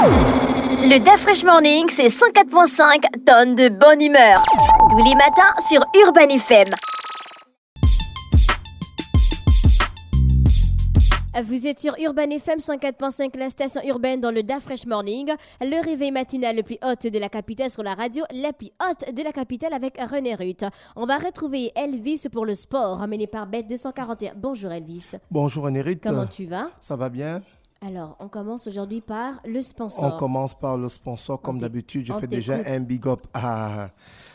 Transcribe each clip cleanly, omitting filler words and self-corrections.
Le DAF Fresh Morning, c'est 104.5 tonnes de bonne humeur. Tous les matins sur Urban FM. Vous êtes sur Urban FM 104.5, la station urbaine dans le DAF Fresh Morning. Le réveil matinal le plus haute de la capitale sur la radio, la plus haute de la capitale avec René Ruth. On va retrouver Elvis pour le sport, amené par Bet 241. Bonjour Elvis. Bonjour René Ruth. Comment tu vas? Ça va bien? Alors, on commence aujourd'hui par le sponsor. On commence par le sponsor, comme d'habitude. Je fais déjà t'écoute. un big up à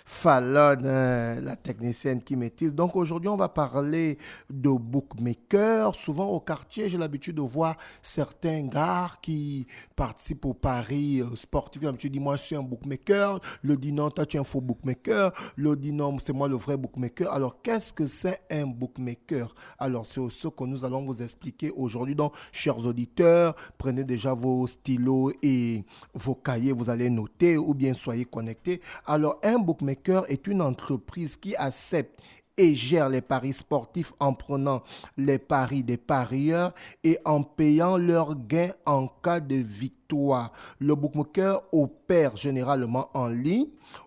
Fallon, la technicienne qui maîtrise. Donc aujourd'hui, on va parler de bookmakers. Souvent au quartier, j'ai l'habitude de voir certains gars qui participent aux paris sportifs. Tu dis, moi, je suis un bookmaker. Le dit, non, toi, tu es un faux bookmaker. Le dit, non, c'est moi le vrai bookmaker. Alors, qu'est-ce que c'est un bookmaker? Alors, c'est ce que nous allons vous expliquer aujourd'hui. Donc, chers auditeurs, prenez déjà vos stylos et vos cahiers, vous allez noter ou bien soyez connectés. Alors, un bookmaker est une entreprise qui accepte et gère les paris sportifs en prenant les paris des parieurs et en payant leurs gains en cas de victoire. Le bookmaker opère généralement en ligne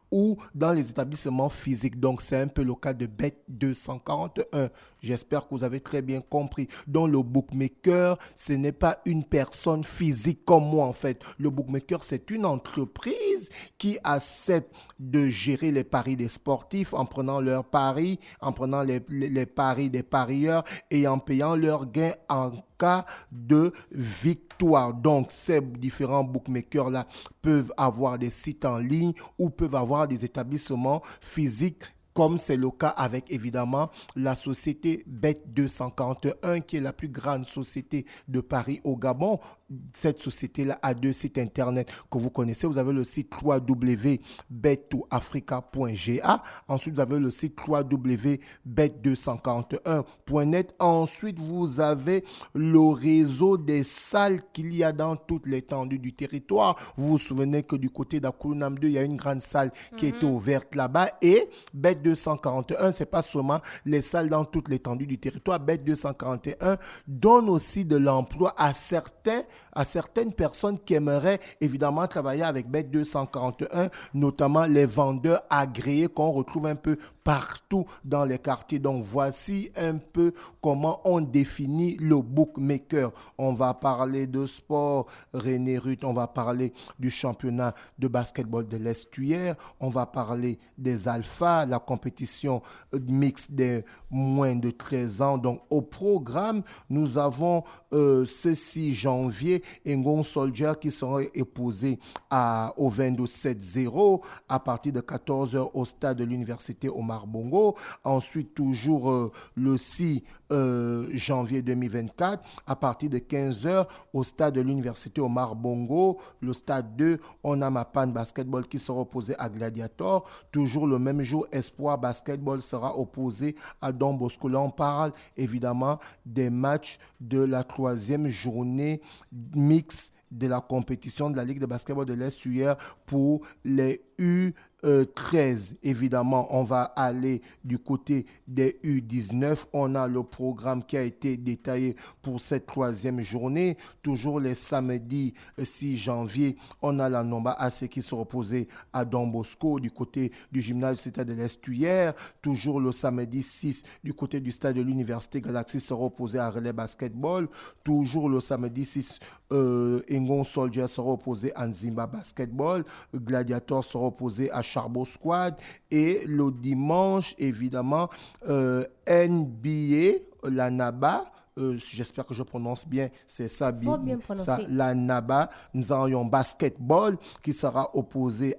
ou dans les établissements physiques. Donc, c'est un peu le cas de Bet 241. J'espère que vous avez très bien compris. Donc, le bookmaker, ce n'est pas une personne physique comme moi, en fait. Le bookmaker, c'est une entreprise qui accepte de gérer les paris des sportifs en prenant leurs paris, en prenant les paris des parieurs et en payant leurs gains en cas de victoire. Donc, ces différents bookmakers-là peuvent avoir des sites en ligne ou peuvent avoir des établissements physiques, comme c'est le cas avec évidemment la société Bet 241 qui est la plus grande société de paris au Gabon. Cette société-là a deux sites internet que vous connaissez. Vous avez le site www.bet2africa.ga. Ensuite, vous avez le site www.bet241.net. Ensuite, vous avez le réseau des salles qu'il y a dans toute l'étendue du territoire. Vous vous souvenez que du côté d'Akulunam 2, il y a une grande salle qui a été ouverte là-bas. Et Bet241, ce n'est pas seulement les salles dans toute l'étendue du territoire. Bet241 donne aussi de l'emploi à certaines personnes qui aimeraient évidemment travailler avec Bet 241, notamment les vendeurs agréés qu'on retrouve un peu partout dans les quartiers. Donc, voici un peu comment on définit le bookmaker. On va parler de sport, René Ruth, on va parler du championnat de basketball de l'Estuaire, on va parler des alphas, la compétition mixte des moins de 13 ans. Donc, au programme, nous avons ce 6 janvier, Ngon Soldier qui sera opposé au 22-7-0 à partir de 14h au stade de l'université Omar Bongo. Ensuite, toujours le 6 janvier 2024, à partir de 15h au stade de l'université Omar Bongo. Le stade 2, on a Mapan Basketball qui sera opposé à Gladiator. Toujours le même jour, Espoir Basketball sera opposé à Don Bosco. Là, on parle évidemment des matchs de la troisième journée mixte de la compétition de la Ligue de basketball de l'Estuaire pour les U13. Évidemment, on va aller du côté des U19. On a le programme qui a été détaillé pour cette troisième journée. Toujours les samedis 6 janvier, on a la Nomba AC qui sera opposée à Don Bosco du côté du gymnase Stade de l'Estuaire. Toujours le samedi 6 du côté du stade de l'Université Galaxy sera opposé à Relais Basketball. Toujours le samedi 6, Ngon Soldier sera opposé à Nzimba Basketball. Gladiator sera opposé à Charbot Squad. Et le dimanche, évidemment, NBA, la NABA, j'espère que je prononce bien, c'est ça, la NABA, nous avons basketball qui sera opposé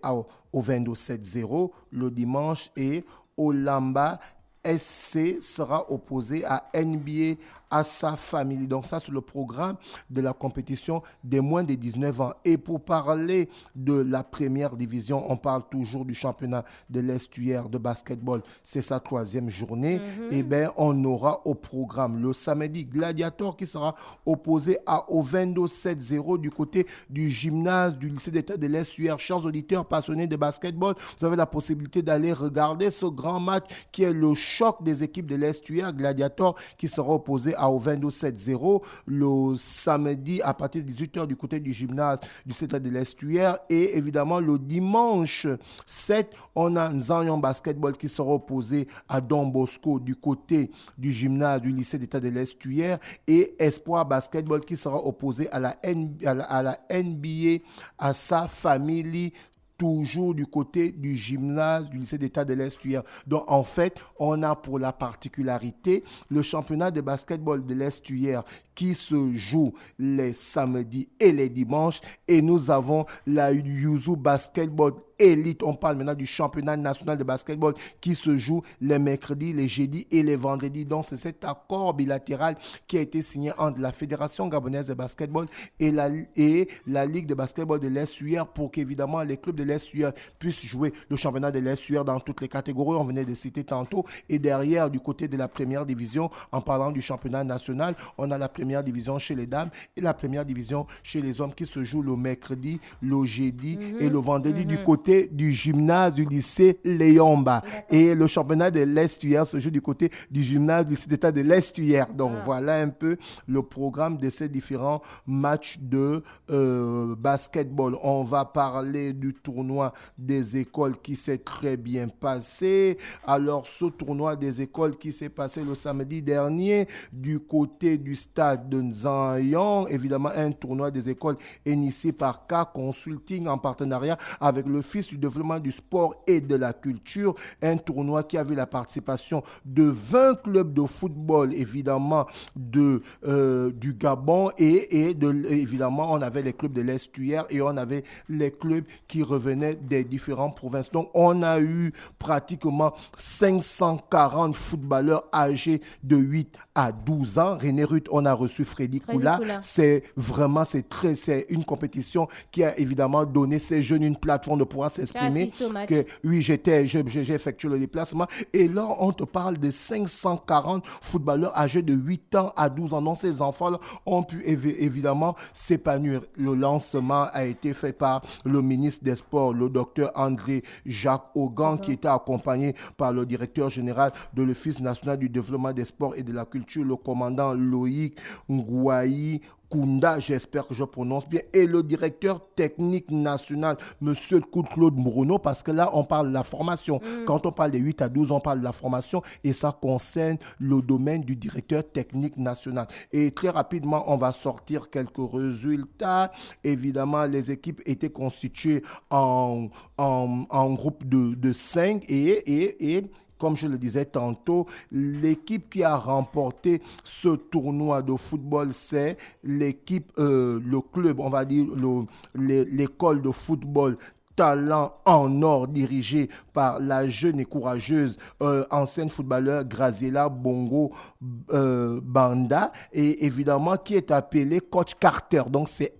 au 22-7-0 le dimanche et Olamba SC sera opposé à NBA à sa famille. Donc ça, c'est le programme de la compétition des moins de 19 ans. Et pour parler de la première division, on parle toujours du championnat de l'Estuaire de basketball. C'est sa troisième journée. Et bien, on aura au programme le samedi Gladiator qui sera opposé au 22-7-0 du côté du gymnase du lycée d'État de l'Estuaire. Chers auditeurs passionnés de basketball, vous avez la possibilité d'aller regarder ce grand match qui est le choc des équipes de l'Estuaire. Gladiator qui sera opposé à Ovendo 7-0. Le samedi, à partir de 18h, du côté du gymnase du Stade de l'Estuaire. Et évidemment, le dimanche 7, on a Nzanyon Basketball qui sera opposé à Don Bosco du côté du gymnase du lycée d'État de l'Estuaire. Et Espoir Basketball qui sera opposé à la NBA, à sa famille, toujours du côté du gymnase du lycée d'État de l'Estuaire. Donc, en fait, on a pour la particularité le championnat de basketball de l'Estuaire qui se joue les samedis et les dimanches. Et nous avons la Yuzu Basketball Elite. On parle maintenant du championnat national de basketball qui se joue les mercredis, les jeudis et les vendredis. Donc, c'est cet accord bilatéral qui a été signé entre la Fédération gabonaise de basketball et la Ligue de basketball de l'Estuaire pour qu'évidemment les clubs de l'Estuaire puissent jouer le championnat de l'Estuaire dans toutes les catégories. On venait de citer tantôt. Et derrière, du côté de la première division, en parlant du championnat national, on a la première division chez les dames et la première division chez les hommes qui se joue le mercredi, le jeudi et le vendredi du côté du gymnase du lycée Léomba. Et le championnat de l'Estuaire se joue du côté du gymnase du lycée d'État de l'Estuaire. Donc voilà un peu le programme de ces différents matchs de basketball. On va parler du tournoi des écoles qui s'est très bien passé. Alors ce tournoi des écoles qui s'est passé le samedi dernier du côté du stade de Nzanyon, évidemment un tournoi des écoles initié par K Consulting en partenariat avec l'Office du développement du sport et de la culture, un tournoi qui a vu la participation de 20 clubs de football évidemment du Gabon et évidemment on avait les clubs de l'Estuaire et on avait les clubs qui revenaient des différentes provinces. Donc on a eu pratiquement 540 footballeurs âgés de 8 à 12 ans. René Ruth, on a reçu Freddy Koula. C'est une compétition qui a évidemment donné ces jeunes une plateforme de pouvoir s'exprimer. Oui, j'ai effectué le déplacement. Et là, on te parle de 540 footballeurs âgés de 8 ans à 12 ans. Donc, ces enfants-là ont pu évidemment s'épanouir. Le lancement a été fait par le ministre des Sports, le docteur André Jacques Augan, qui était accompagné par le directeur général de l'Office national du développement des sports et de la culture, le commandant Loïc Ngouaï Kounda, j'espère que je prononce bien, et le directeur technique national, monsieur Claude Mouronneau, parce que là, on parle de la formation. Quand on parle de 8 à 12, on parle de la formation et ça concerne le domaine du directeur technique national. Et très rapidement, on va sortir quelques résultats. Évidemment, les équipes étaient constituées en groupe de 5 et comme je le disais tantôt, l'équipe qui a remporté ce tournoi de football, c'est l'équipe, le club, on va dire l'école de football Talent en or dirigé par la jeune et courageuse ancienne footballeur Graziella Bongo Banda et évidemment qui est appelée Coach Carter. Donc c'est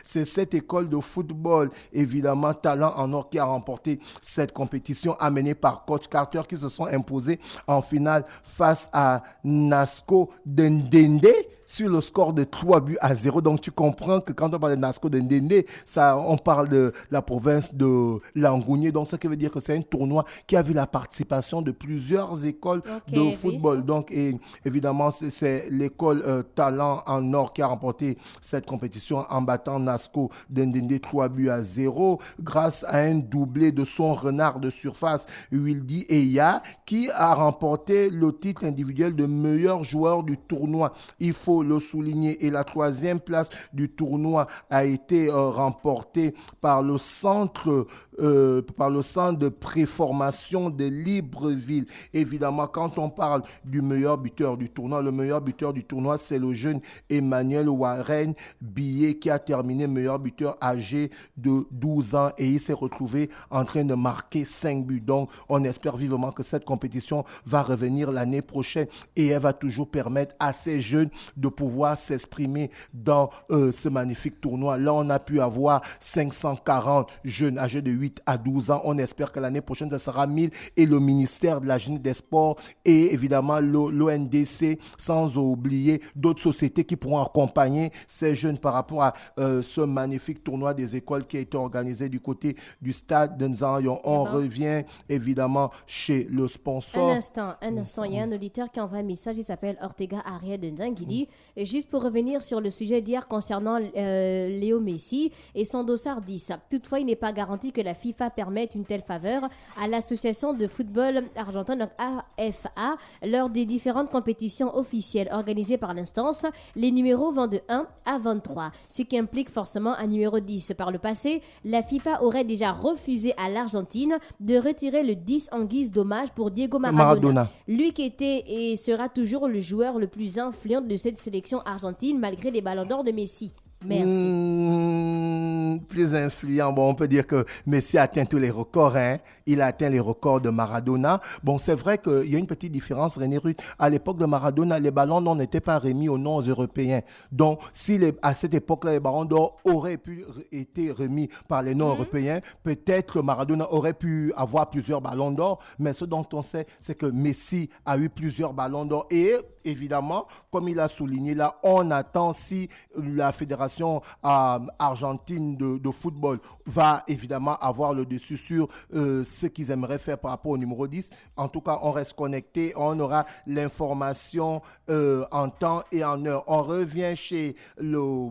cette école de football évidemment Talent en or qui a remporté cette compétition amenée par Coach Carter qui se sont imposés en finale face à Nasco Ndende sur le score de 3-0. Donc, tu comprends que quand on parle de Nasco de Ndende, on parle de la province de Langounier. Donc, ça veut dire que c'est un tournoi qui a vu la participation de plusieurs écoles de football. Donc, évidemment, c'est l'école Talent en Or qui a remporté cette compétition en battant Nasco de Ndende 3-0 grâce à un doublé de son renard de surface, Wildy Eya, qui a remporté le titre individuel de meilleur joueur du tournoi. Il faut le souligner. Et la 3e place du tournoi a été remportée par le centre de préformation de Libreville. Évidemment, quand on parle du meilleur buteur du tournoi, le meilleur buteur du tournoi, c'est le jeune Emmanuel Warren Billet qui a terminé meilleur buteur âgé de 12 ans et il s'est retrouvé en train de marquer 5 buts. Donc, on espère vivement que cette compétition va revenir l'année prochaine et elle va toujours permettre à ces jeunes de pouvoir s'exprimer dans ce magnifique tournoi. Là, on a pu avoir 540 jeunes âgés de 8 à 12 ans. On espère que l'année prochaine, ça sera 1000 et le ministère de la Jeunesse des Sports et évidemment l'ONDC, sans oublier d'autres sociétés qui pourront accompagner ces jeunes par rapport à ce magnifique tournoi des écoles qui a été organisé du côté du stade de Nzanyon. On revient évidemment chez le sponsor. Un instant, il y a un auditeur qui envoie un message, il s'appelle Ortega Ariel de Nzang, qui dit, juste pour revenir sur le sujet d'hier concernant Léo Messi et son dossard 10. Toutefois, il n'est pas garanti que la FIFA permette une telle faveur à l'association de football argentin, donc AFA, lors des différentes compétitions officielles organisées par l'instance. Les numéros vont de 1 à 23, ce qui implique forcément un numéro 10. Par le passé, la FIFA aurait déjà refusé à l'Argentine de retirer le 10 en guise d'hommage pour Diego Maradona. Lui qui était et sera toujours le joueur le plus influent de cette sélection argentine malgré les ballons d'or de Messi. Merci. Plus influent, bon, on peut dire que Messi a atteint tous les records, hein. Il a atteint les records de Maradona. Bon, c'est vrai qu'il y a une petite différence, René Ruth. À l'époque de Maradona, les ballons d'or n'étaient pas remis aux non-européens. Donc, si à cette époque-là, les ballons d'or auraient pu être remis par les non-européens, peut-être Maradona aurait pu avoir plusieurs ballons d'or. Mais ce dont on sait, c'est que Messi a eu plusieurs ballons d'or. Et évidemment, comme il a souligné là, on attend si la fédération argentine de football va évidemment avoir le dessus sur ce qu'ils aimeraient faire par rapport au numéro 10. En tout cas, on reste connecté, on aura l'information en temps et en heure. On revient chez le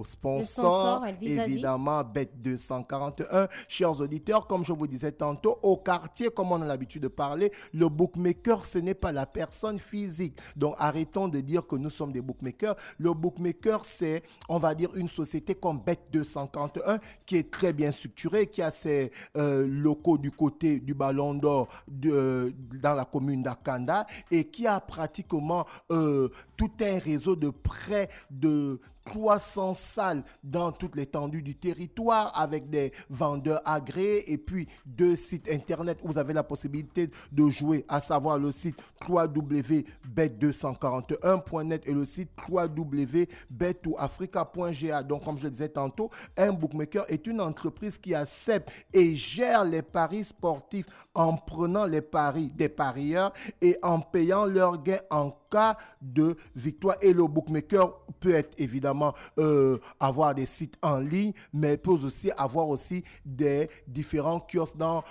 sponsor évidemment, Bet241. Chers auditeurs, comme je vous disais tantôt, au quartier, comme on a l'habitude de parler, le bookmaker, ce n'est pas la personne physique. Donc, arrêtons de dire que nous sommes des bookmakers. Le bookmaker, c'est, on va dire, une société comme Bet241 qui est très bien structurée, qui a ses locaux du côté du Ballon d'Or dans la commune d'Akanda et qui a pratiquement tout un réseau de près de 300 salles dans toute l'étendue du territoire avec des vendeurs agréés et puis 2 sites internet où vous avez la possibilité de jouer, à savoir le site www.bet241.net et le site www.bet2africa.ga. Donc, comme je le disais tantôt, un bookmaker est une entreprise qui accepte et gère les paris sportifs en prenant les paris des parieurs et en payant leurs gains en cas de victoire. Et le bookmaker peut être évidemment avoir des sites en ligne, mais peut aussi avoir aussi des différents kiosques dans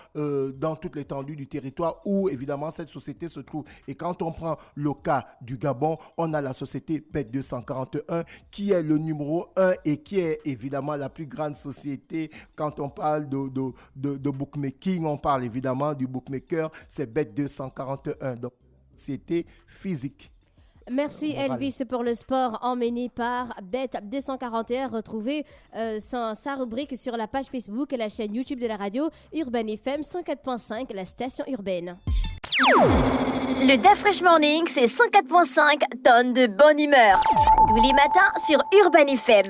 toute l'étendue du territoire où évidemment cette société se trouve. Et quand on prend le cas du Gabon, on a la société Bet241 qui est le numéro 1 et qui est évidemment la plus grande société. Quand on parle de bookmaking, on parle évidemment du bookmaker, c'est Bet241, donc société physique. Merci Elvis pour le sport emmené par Bet241. Retrouvez sa rubrique sur la page Facebook et la chaîne YouTube de la radio Urban FM 104.5, la station urbaine. Le Da Fresh Morning, c'est 104.5 tonnes de bonne humeur. Tous les matins sur Urban FM.